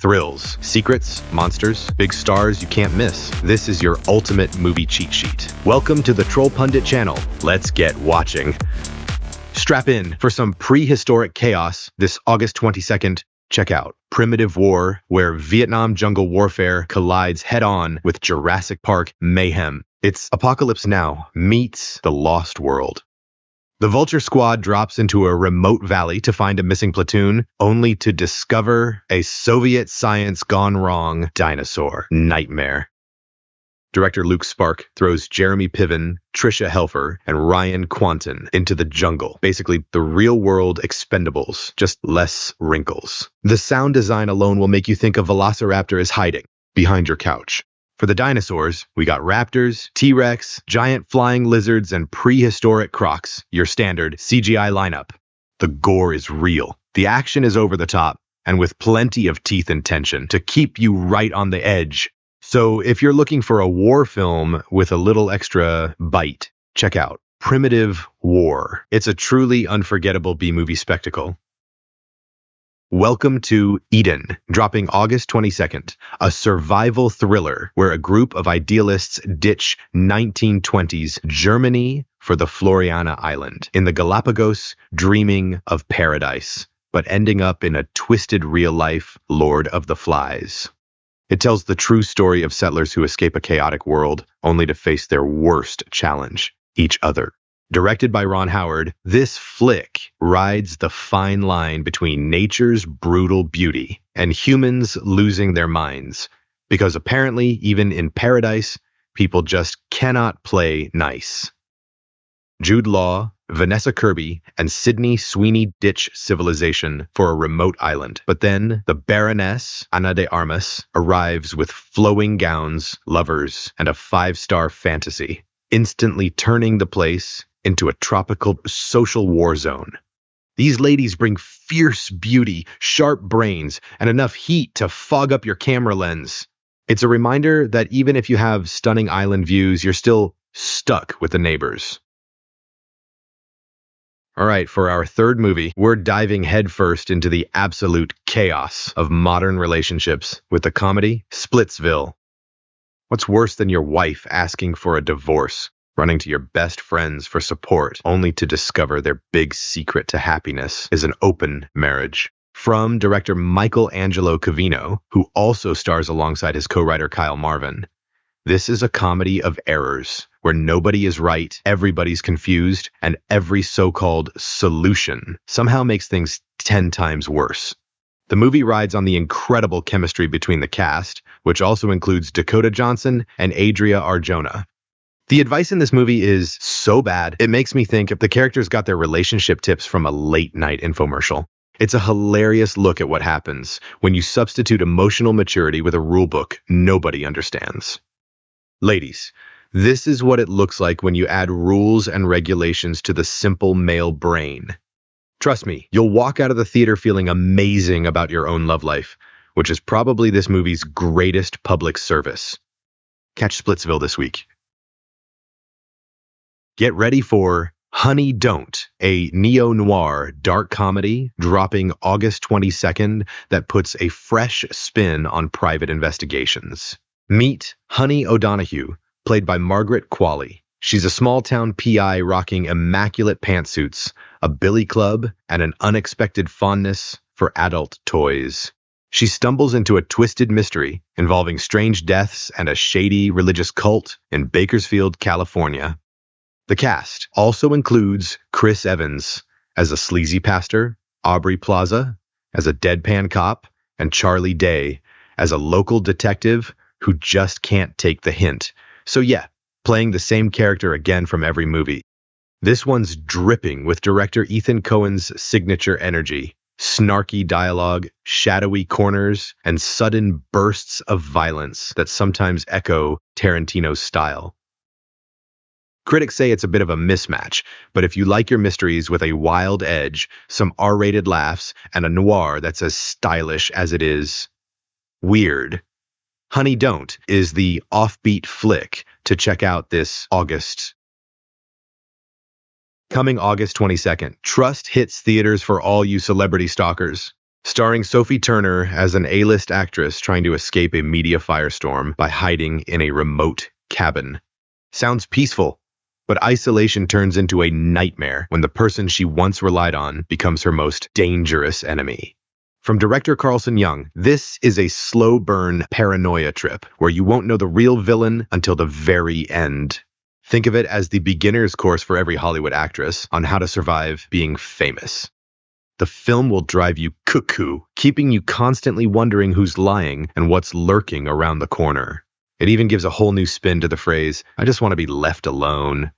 Thrills, secrets, monsters, big stars you can't miss. This is your ultimate movie cheat sheet. Welcome to the Troll Pundit channel. Let's get watching. Strap in for some prehistoric chaos this August 22nd. Check out Primitive War, where Vietnam jungle warfare collides head-on with Jurassic Park mayhem. It's Apocalypse Now meets The Lost World. The Vulture Squad drops into a remote valley to find a missing platoon, only to discover a Soviet science gone wrong dinosaur nightmare. Director Luke Spark throws Jeremy Piven, Tricia Helfer, and Ryan Quanten into the jungle. Basically, the real-world Expendables, just less wrinkles. The sound design alone will make you think a velociraptor is hiding behind your couch. For the dinosaurs, we got raptors, T-Rex, giant flying lizards, and prehistoric crocs, your standard CGI lineup. The gore is real. The action is over the top, and with plenty of teeth and tension to keep you right on the edge. So if you're looking for a war film with a little extra bite, check out Primitive War. It's a truly unforgettable B-movie spectacle. Welcome to Eden, dropping August 22nd, a survival thriller where a group of idealists ditch 1920s Germany for the Floriana Island in the Galapagos, dreaming of paradise, but ending up in a twisted real-life Lord of the Flies. It tells the true story of settlers who escape a chaotic world only to face their worst challenge, each other. Directed by Ron Howard, this flick rides the fine line between nature's brutal beauty and humans losing their minds, because apparently, even in paradise, people just cannot play nice. Jude Law, Vanessa Kirby, and Sydney Sweeney ditch civilization for a remote island, but then the Baroness, Ana de Armas, arrives with flowing gowns, lovers, and a 5-star fantasy, instantly turning the place into a tropical social war zone. These ladies bring fierce beauty, sharp brains, and enough heat to fog up your camera lens. It's a reminder that even if you have stunning island views, you're still stuck with the neighbors. All right, for our third movie, we're diving headfirst into the absolute chaos of modern relationships with the comedy Splitsville. What's worse than your wife asking for a divorce? Running to your best friends for support, only to discover their big secret to happiness is an open marriage. From director Michael Angelo Covino, who also stars alongside his co-writer Kyle Marvin. This is a comedy of errors, where nobody is right, everybody's confused, and every so-called solution somehow makes things 10 times worse. The movie rides on the incredible chemistry between the cast, which also includes Dakota Johnson and Adria Arjona. The advice in this movie is so bad, it makes me think if the characters got their relationship tips from a late-night infomercial. It's a hilarious look at what happens when you substitute emotional maturity with a rulebook nobody understands. Ladies, this is what it looks like when you add rules and regulations to the simple male brain. Trust me, you'll walk out of the theater feeling amazing about your own love life, which is probably this movie's greatest public service. Catch Splitsville this week. Get ready for Honey Don't, a neo-noir dark comedy dropping August 22nd that puts a fresh spin on private investigations. Meet Honey O'Donoghue, played by Margaret Qualley. She's a small-town PI rocking immaculate pantsuits, a billy club, and an unexpected fondness for adult toys. She stumbles into a twisted mystery involving strange deaths and a shady religious cult in Bakersfield, California. The cast also includes Chris Evans as a sleazy pastor, Aubrey Plaza as a deadpan cop, and Charlie Day as a local detective who just can't take the hint. So yeah, playing the same character again from every movie. This one's dripping with director Ethan Cohen's signature energy, snarky dialogue, shadowy corners, and sudden bursts of violence that sometimes echo Tarantino's style. Critics say it's a bit of a mismatch, but if you like your mysteries with a wild edge, some R-rated laughs, and a noir that's as stylish as it is weird, Honey Don't is the offbeat flick to check out this August. Coming August 22nd, Trust hits theaters for all you celebrity stalkers. starring Sophie Turner as an A-list actress trying to escape a media firestorm by hiding in a remote cabin. Sounds peaceful, but isolation turns into a nightmare when the person she once relied on becomes her most dangerous enemy. From director Carlson Young, this is a slow burn paranoia trip where you won't know the real villain until the very end. Think of it as the beginner's course for every Hollywood actress on how to survive being famous. The film will drive you cuckoo, keeping you constantly wondering who's lying and what's lurking around the corner. It even gives a whole new spin to the phrase, "I just want to be left alone."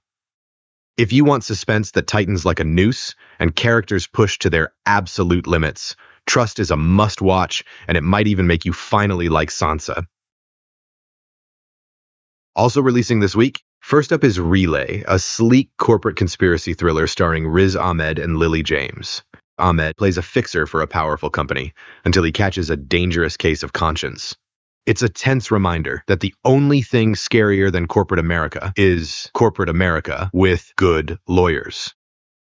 If you want suspense that tightens like a noose and characters pushed to their absolute limits, Trust is a must-watch, and it might even make you finally like Sansa. Also releasing this week, first up is Relay, a sleek corporate conspiracy thriller starring Riz Ahmed and Lily James. Ahmed plays a fixer for a powerful company until he catches a dangerous case of conscience. It's a tense reminder that the only thing scarier than corporate America is corporate America with good lawyers.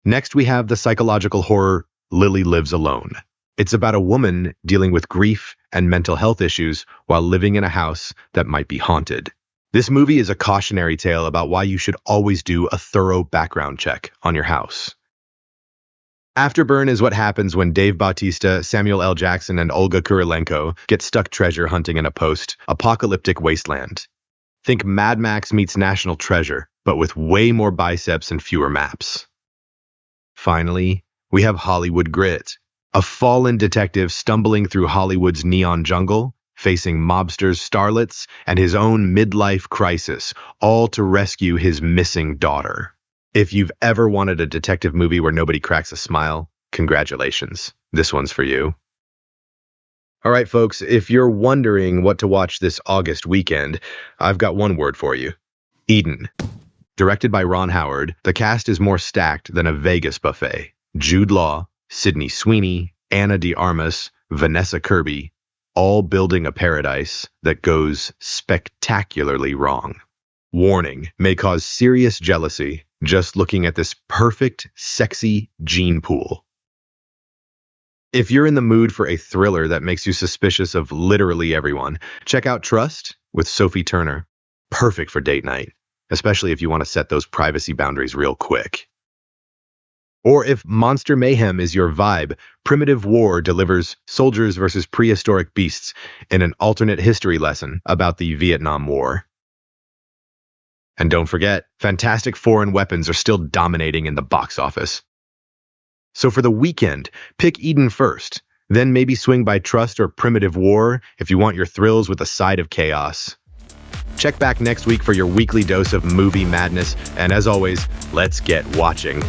Next, we have the psychological horror Lily Lives Alone. It's about a woman dealing with grief and mental health issues while living in a house that might be haunted. This movie is a cautionary tale about why you should always do a thorough background check on your house. Afterburn is what happens when Dave Bautista, Samuel L. Jackson, and Olga Kurylenko get stuck treasure hunting in a post-apocalyptic wasteland. Think Mad Max meets National Treasure, but with way more biceps and fewer maps. Finally, we have Hollywood Grit, a fallen detective stumbling through Hollywood's neon jungle, facing mobsters, starlets, and his own midlife crisis, all to rescue his missing daughter. If you've ever wanted a detective movie where nobody cracks a smile, congratulations. This one's for you. All right, folks, if you're wondering what to watch this August weekend, I've got one word for you. Eden. Directed by Ron Howard, the cast is more stacked than a Vegas buffet. Jude Law, Sydney Sweeney, Ana de Armas, Vanessa Kirby, all building a paradise that goes spectacularly wrong. Warning, may cause serious jealousy just looking at this perfect, sexy gene pool. If you're in the mood for a thriller that makes you suspicious of literally everyone, check out Trust with Sophie Turner. Perfect for date night, especially if you want to set those privacy boundaries real quick. Or if Monster Mayhem is your vibe, Primitive War delivers soldiers versus prehistoric beasts in an alternate history lesson about the Vietnam War. And don't forget, Fantastic Foreign Weapons are still dominating in the box office. So for the weekend, pick Eden first, then maybe swing by Trust or Primitive War if you want your thrills with a side of chaos. Check back next week for your weekly dose of movie madness, and as always, let's get watching.